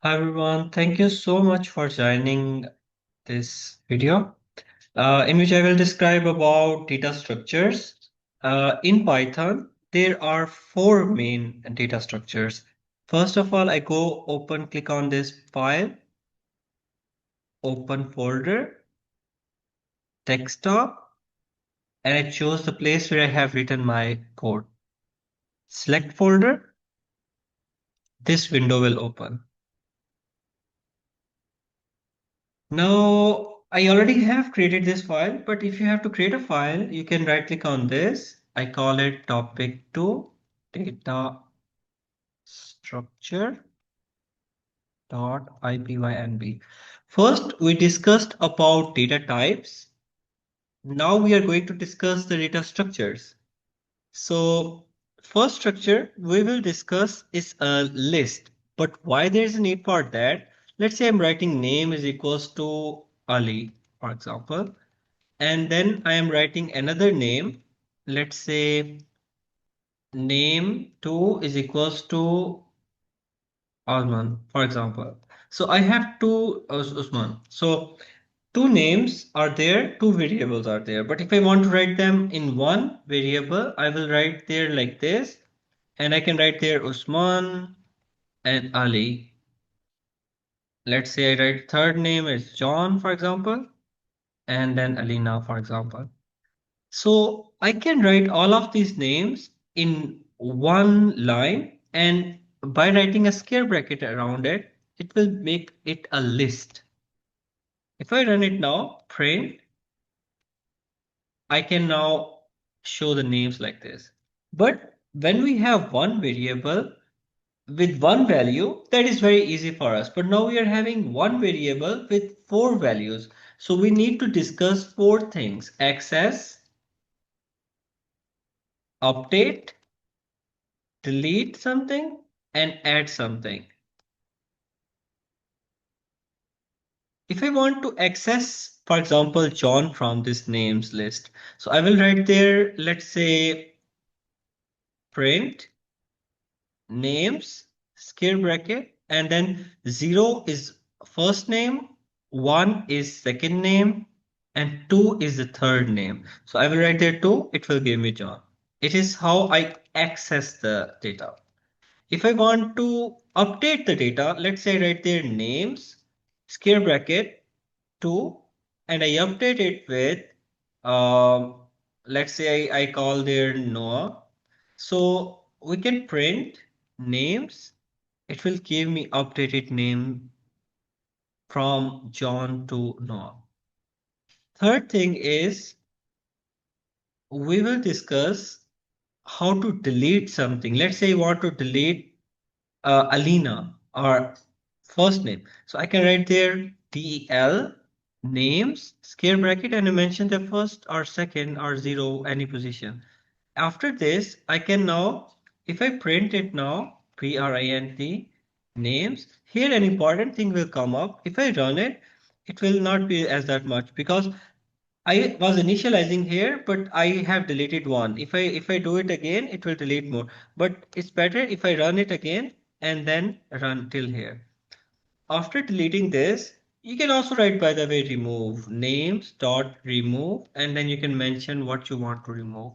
Hi everyone, thank you so much for joining this video in which I will describe about data structures. In Python, there are four main data structures. First of all, I go open, click on this file, open folder, desktop, and I choose the place where I have written my code. Select folder, this window will open. Now, I already have created this file, but if you have to create a file, you can right click on this. I call it topic 2 data structure dot ipynb. First, we discussed about data types. Now we are going to discuss the data structures. So, first structure we will discuss is a list. But why there is a need for that? Let's say I'm writing name is equals to Ali, for example. And then I am writing another name. Let's say name 2 is equals to Osman, for example. So I have two Usman. So two names are there, two variables are there. But if I want to write them in one variable, I will write there like this. And I can write there Usman and Ali. Let's say I write third name is John, for example, and then Alina, for example. So I can write all of these names in one line, and by writing a square bracket around it, it will make it a list. If I run it now, print, I can now show the names like this. But when we have one variable with one value, that is very easy for us. But now we are having one variable with four values. So we need to discuss four things: access, update, delete something, and add something. If I want to access, for example, John from this names list, so I will write there, let's say print names, square bracket, and then 0 is first name, 1 is second name, and 2 is the third name. So I will write there 2, it will give me John. It is how I access the data. If I want to update the data, let's say right there names, square bracket 2, and I update it with, um, let's say I call there Noah. So we can print names. It will give me updated name from John to Noah. Third thing is we will discuss how to delete something. Let's say you want to delete Alina or first name. So I can write there DL names square bracket and I mention the first or second or zero any position. After this, I can now, if I print it now, print names, here an important thing will come up. If I run it, it will not be as that much because I was initializing here, but I have deleted one. If I do it again, it will delete more. But it's better if I run it again and then run till here. After deleting this, you can also write, by the way, remove names dot remove, and then you can mention what you want to remove.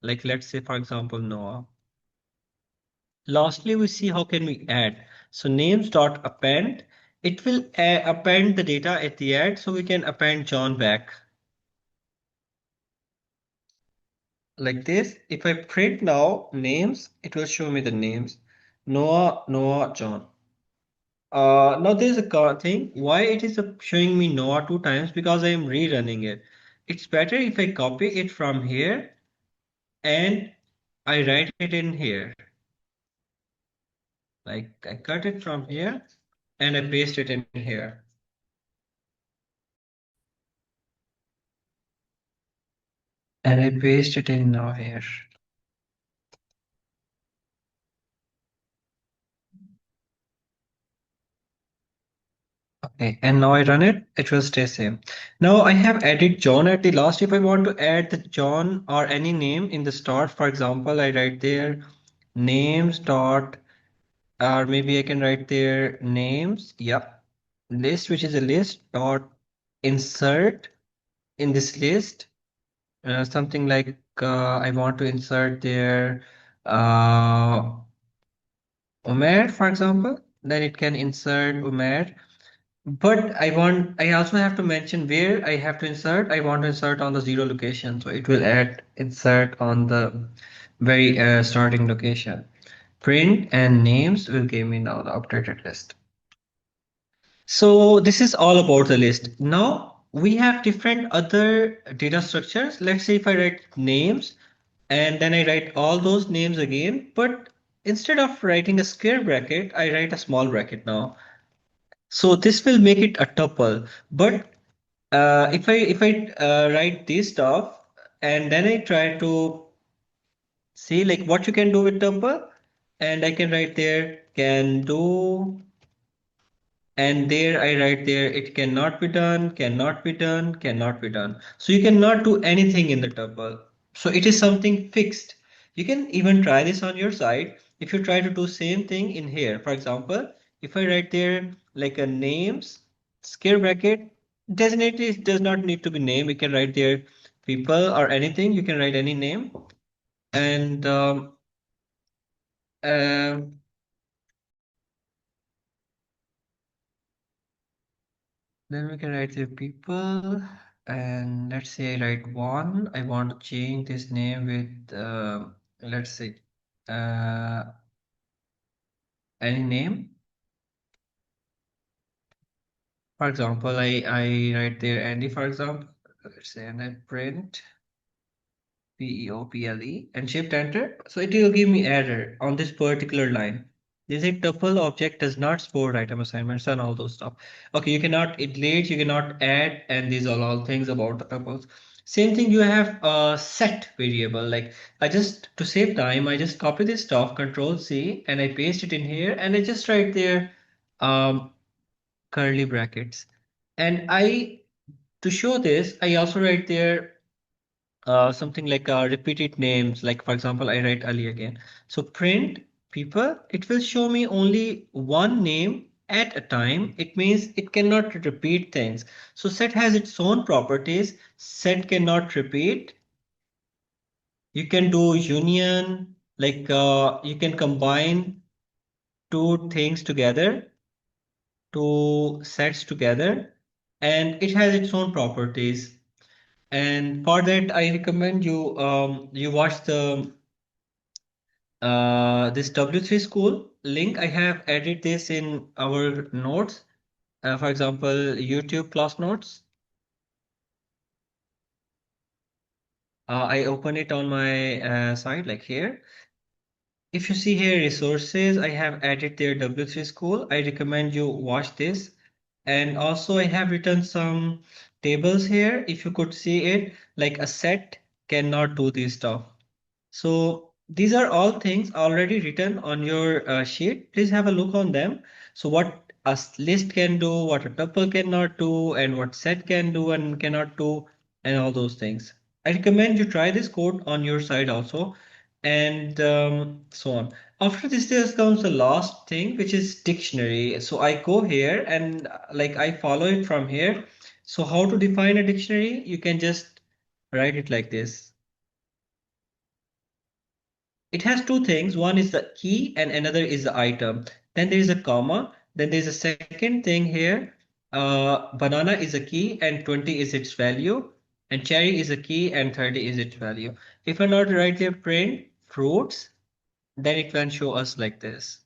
Like let's say, for example, Noah. Lastly, we see how can we add. So names dot append, it will append the data at the end, so we can append John back. Like this, if I print now names, it will show me the names. Noah, Noah, John. Now there's a thing why it is showing me Noah two times because I am rerunning it. It's better if I copy it from here and I write it in here. Like I cut it from here and I paste it in here. And I paste it in now here. Okay, and now I run it, it will stay same. Now I have added John at the last. If I want to add the John or any name in the start, for example, I write there names dot Or maybe I can write their names. Yep. List, which is a list, dot insert in this list. Something like I want to insert their uh, Umair, for example. Then it can insert Umair. But I also have to mention where I have to insert. I want to insert on the zero location. So it will add insert on the very starting location. Print and names will give me now the updated list. So this is all about the list. Now we have different other data structures. Let's say if I write names and then I write all those names again, but instead of writing a square bracket, I write a small bracket now. So this will make it a tuple. But if I write this stuff and then I try to see like what you can do with tuple, and I can write there can do. And there I write there, it cannot be done, cannot be done, cannot be done. So you cannot do anything in the tuple. So it is something fixed. You can even try this on your side. If you try to do same thing in here, for example, if I write there like a names, square bracket, designated it does not need to be name. You can write there people or anything. You can write any name. And um, then we can write the people, and let's say I write one. I want to change this name with, let's say, uh, any name. For example, I write there Andy, for example. Let's say, and I print People and shift enter. So it will give me error on this particular line. This is tuple object does not support item assignments and all those stuff. Okay, you cannot delete, you cannot add, and these are all things about the tuples. Same thing, you have a set variable. Like I just to save time, I just copy this stuff, Control C, and I paste it in here, and I just write there um, curly brackets. And I to show this, I also write there something like repeated names, like for example I write Ali again. So print people, it will show me only one name at a time. It means it cannot repeat things. So set has its own properties. Set cannot repeat. You can do union, like you can combine two things together, two sets together, and it has its own properties. And for that I recommend you you watch the this W3 school link. I have added this in our notes. For example, YouTube class notes. I open it on my side like here. If you see here resources, I have added their W3 school. I recommend you watch this. And also I have written some tables here. If you could see it, like a set cannot do this stuff. So these are all things already written on your sheet. Please have a look on them. So what a list can do, what a tuple cannot do, and what set can do and cannot do, and all those things. I recommend you try this code on your side also, and so on. After this, there comes the last thing, which is dictionary. So I go here and like I follow it from here. So how to define a dictionary? You can just write it like this. It has two things. One is the key and another is the item. Then there is a comma. Then there's a second thing here. Banana is a key and 20 is its value. And cherry is a key and 30 is its value. If I not write there print fruits, then it can show us like this.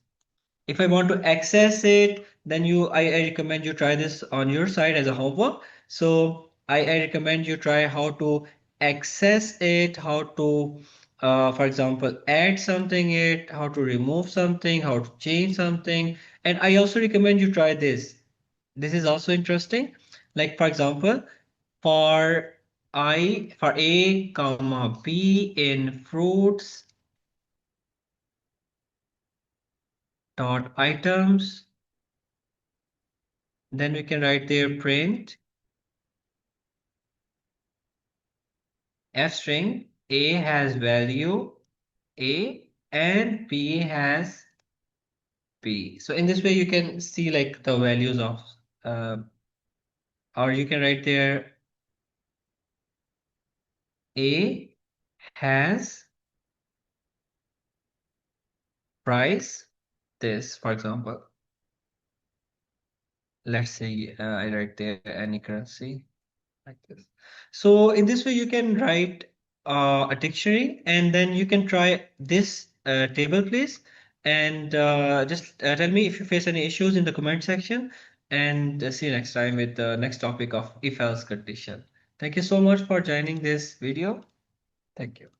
If I want to access it, then I recommend you try this on your side as a homework. So I recommend you try how to access it, how to, for example, add something it, how to remove something, how to change something. And I also recommend you try this. This is also interesting. Like for example, for for A, comma B in fruits dot items. Then we can write there print f string. A has value A and B has B. So in this way, you can see like the values of, uh, or you can write there A has price this, for example. Let's say I write there any currency like this. So in this way, you can write a dictionary, and then you can try this table, please. And just tell me if you face any issues in the comment section. And see you next time with the next topic of if-else condition. Thank you so much for joining this video. Thank you.